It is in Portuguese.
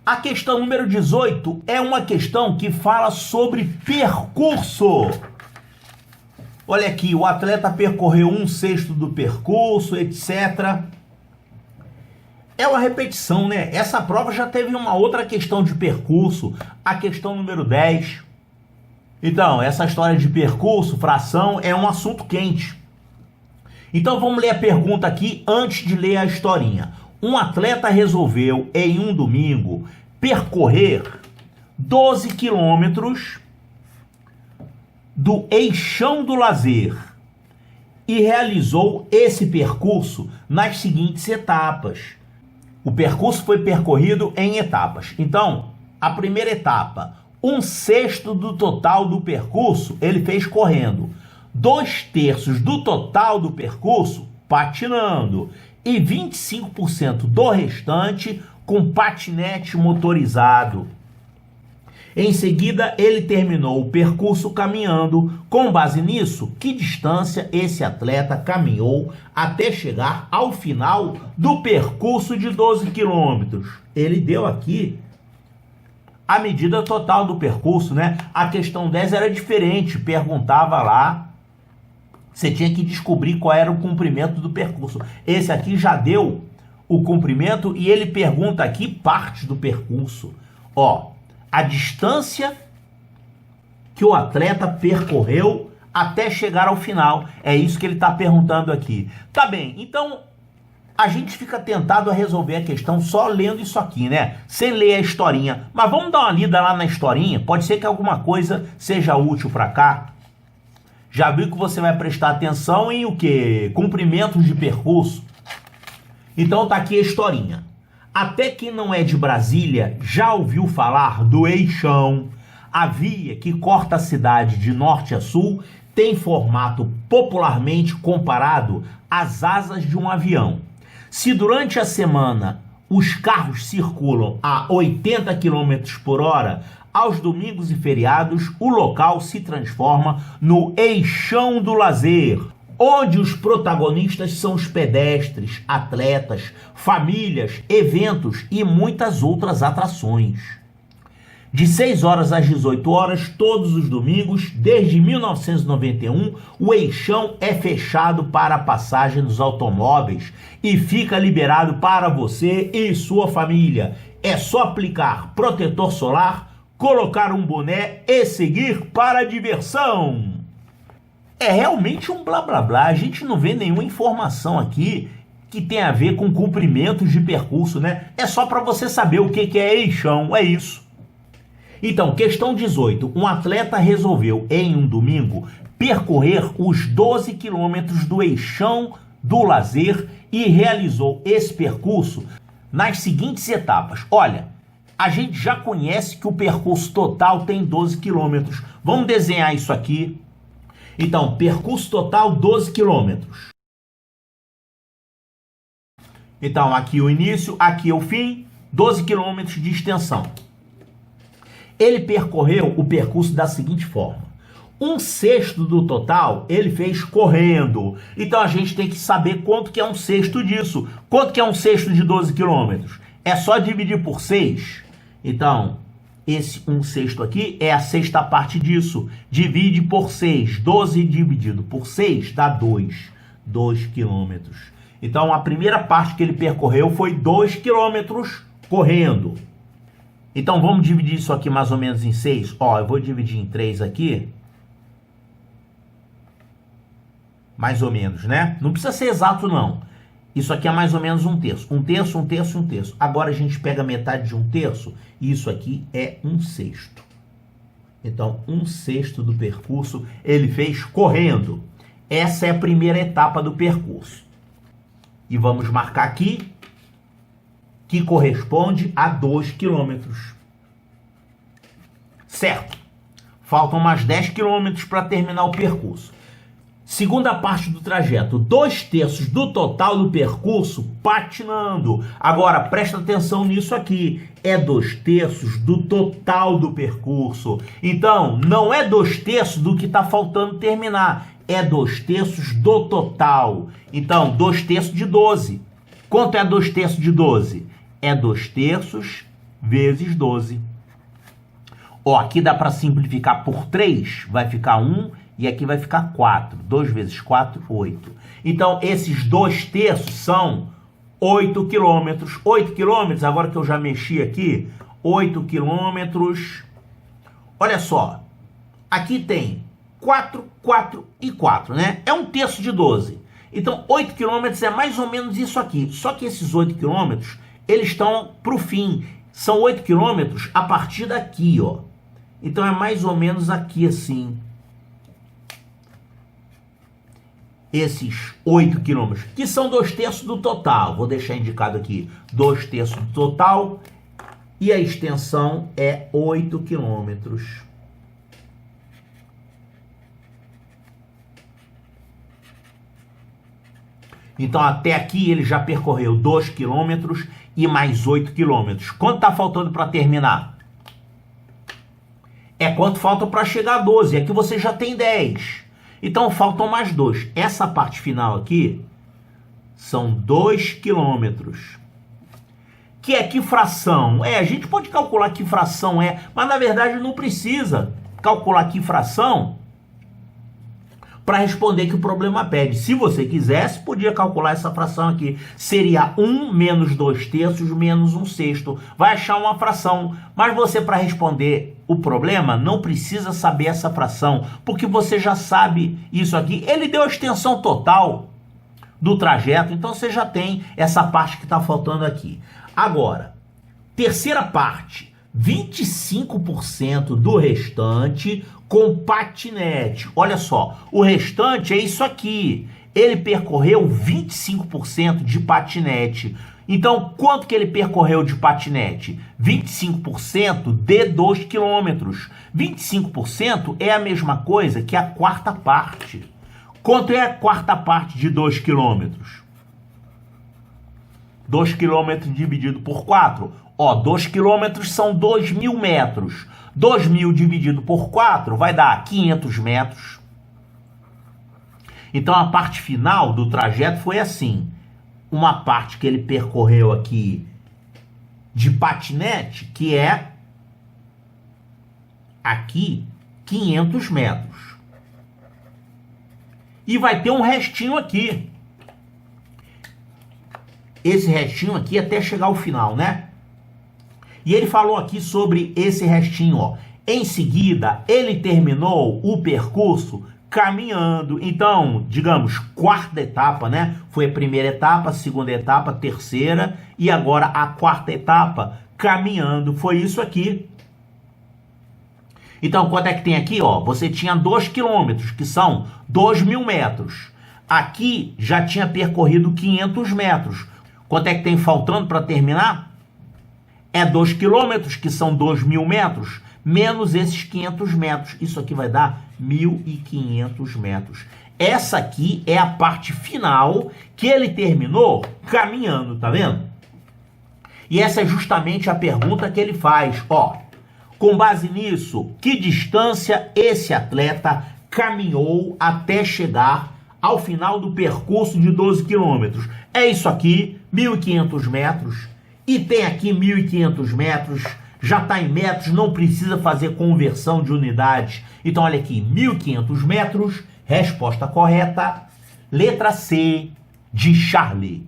A questão número 18 é uma questão que fala sobre percurso. Olha aqui, o atleta percorreu 1/6 do percurso, etc. É uma repetição, né? Essa prova já teve uma outra questão de percurso, a questão número 10. Então, essa história de percurso, fração, é um assunto quente. Então, vamos ler a pergunta aqui antes de ler a historinha. Um atleta resolveu, em um domingo, percorrer 12 quilômetros do Eixão do Lazer e realizou esse percurso nas seguintes etapas. O percurso foi percorrido em etapas. Então, a primeira etapa, 1/6 do total do percurso, ele fez correndo. 2/3 do total do percurso, patinando. E 25% do restante com patinete motorizado. Em seguida, ele terminou o percurso caminhando. Com base nisso, que distância esse atleta caminhou até chegar ao final do percurso de 12 quilômetros? Ele deu aqui a medida total do percurso, né? A questão 10 era diferente, perguntava lá, você tinha que descobrir qual era o comprimento do percurso. Esse aqui já deu o comprimento e ele pergunta aqui partes do percurso. Ó, a distância que o atleta percorreu até chegar ao final. É isso que ele está perguntando aqui. Tá bem, então a gente fica tentado a resolver a questão só lendo isso aqui, né? Sem ler a historinha. Mas vamos dar uma lida lá na historinha. Pode ser que alguma coisa seja útil para cá. Já viu que você vai prestar atenção em o quê? Comprimentos de percurso. Então tá aqui a historinha. Até quem não é de Brasília já ouviu falar do Eixão. A via que corta a cidade de norte a sul tem formato popularmente comparado às asas de um avião. Se durante a semana os carros circulam a 80 km por hora, aos domingos e feriados o local se transforma no Eixão do Lazer, onde os protagonistas são os pedestres, atletas, famílias, eventos e muitas outras atrações. De 6 horas às 18 horas, todos os domingos, desde 1991, o Eixão é fechado para a passagem dos automóveis e fica liberado para você e sua família. É só aplicar protetor solar, colocar um boné e seguir para a diversão. É realmente um blá blá blá, a gente não vê nenhuma informação aqui que tem a ver com comprimentos de percurso, né? É só para você saber o que é Eixão, é isso. Então, questão 18. Um atleta resolveu, em um domingo, percorrer os 12 quilômetros do Eixão do Lazer e realizou esse percurso nas seguintes etapas. Olha, a gente já conhece que o percurso total tem 12 quilômetros. Vamos desenhar isso aqui. Então, percurso total, 12 quilômetros. Então, aqui o início, aqui o fim, 12 quilômetros de extensão. Ele percorreu o percurso da seguinte forma. 1/6 do total ele fez correndo. Então, a gente tem que saber quanto que é 1/6 disso. Quanto que é 1/6 de 12 quilômetros? É só dividir por 6. Então, esse 1/6 aqui é a sexta parte disso. Divide por 6. 12 dividido por 6 dá 2. 2 quilômetros. Então, a primeira parte que ele percorreu foi 2 quilômetros correndo. Então, vamos dividir isso aqui mais ou menos em 6. Ó, eu vou dividir em 3 aqui. Mais ou menos, né? Não precisa ser exato, não. Isso aqui é mais ou menos 1/3. 1/3, 1/3, 1/3. Agora a gente pega metade de 1/3 e isso aqui é 1/6. Então, 1/6 do percurso ele fez correndo. Essa é a primeira etapa do percurso. E vamos marcar aqui que corresponde a 2 quilômetros. Certo. Faltam mais 10 quilômetros para terminar o percurso. Segunda parte do trajeto, 2/3 do total do percurso patinando. Agora, presta atenção nisso aqui. É 2/3 do total do percurso. Então, não é 2/3 do que está faltando terminar. É 2/3 do total. Então, 2/3 de 12. Quanto é 2/3 de 12? É 2/3 vezes 12. Ó, aqui dá para simplificar por 3, vai ficar 1 e aqui vai ficar 4. 2 vezes 4, 8. Então, esses 2/3 são 8 quilômetros. 8 quilômetros, agora que eu já mexi aqui, 8 quilômetros. Olha só, aqui tem 4, 4 e 4, né? É 1/3 de 12. Então, 8 quilômetros é mais ou menos isso aqui. Só que esses 8 quilômetros, eles estão para o fim. São 8 quilômetros a partir daqui, ó. Então, é mais ou menos aqui assim. Esses 8 quilômetros, que são 2/3 do total. Vou deixar indicado aqui, 2/3 do total. E a extensão é 8 quilômetros. Então, até aqui ele já percorreu 2 quilômetros e mais 8 quilômetros. Quanto está faltando para terminar? É quanto falta para chegar a 12. Aqui você já tem 10. Então, faltam mais 2. Essa parte final aqui são 2 quilômetros. Que é que fração? A gente pode calcular que fração é, mas na verdade não precisa calcular que fração para responder que o problema pede. Se você quisesse, podia calcular essa fração aqui. Seria 1 menos 2/3 menos 1/6. Vai achar uma fração. Mas você, para responder o problema, não precisa saber essa fração, porque você já sabe isso aqui. Ele deu a extensão total do trajeto, então você já tem essa parte que está faltando aqui. Agora, terceira parte. 25% do restante com patinete. Olha só, o restante é isso aqui. Ele percorreu 25% de patinete. Então, quanto que ele percorreu de patinete? 25% de 2 quilômetros. 25% é a mesma coisa que a quarta parte. Quanto é a quarta parte de 2 quilômetros? 2 quilômetros dividido por 4. Ó, 2 quilômetros são 2.000 metros. 2.000 dividido por 4 vai dar 500 metros. Então, a parte final do trajeto foi assim. Uma parte que ele percorreu aqui de patinete, que é aqui 500 metros. E vai ter um restinho aqui. Esse restinho aqui até chegar ao final, né? E ele falou aqui sobre esse restinho, ó. Em seguida, ele terminou o percurso caminhando. Então, digamos, quarta etapa, né? Foi a primeira etapa, segunda etapa, terceira e agora a quarta etapa, caminhando. Foi isso aqui. Então, quanto é que tem aqui, ó? Você tinha 2 quilômetros, que são 2.000 metros. Aqui já tinha percorrido 500 metros. Quanto é que tem faltando para terminar? É 2 quilômetros, que são 2.000 metros, menos esses 500 metros. Isso aqui vai dar 1.500 metros. Essa aqui é a parte final que ele terminou caminhando, tá vendo? E essa é justamente a pergunta que ele faz. Ó, com base nisso, que distância esse atleta caminhou até chegar ao final do percurso de 12 quilômetros? É isso aqui, 1.500 metros. E tem aqui 1.500 metros, já está em metros, não precisa fazer conversão de unidades. Então, olha aqui, 1.500 metros, resposta correta, letra C, de Charlie.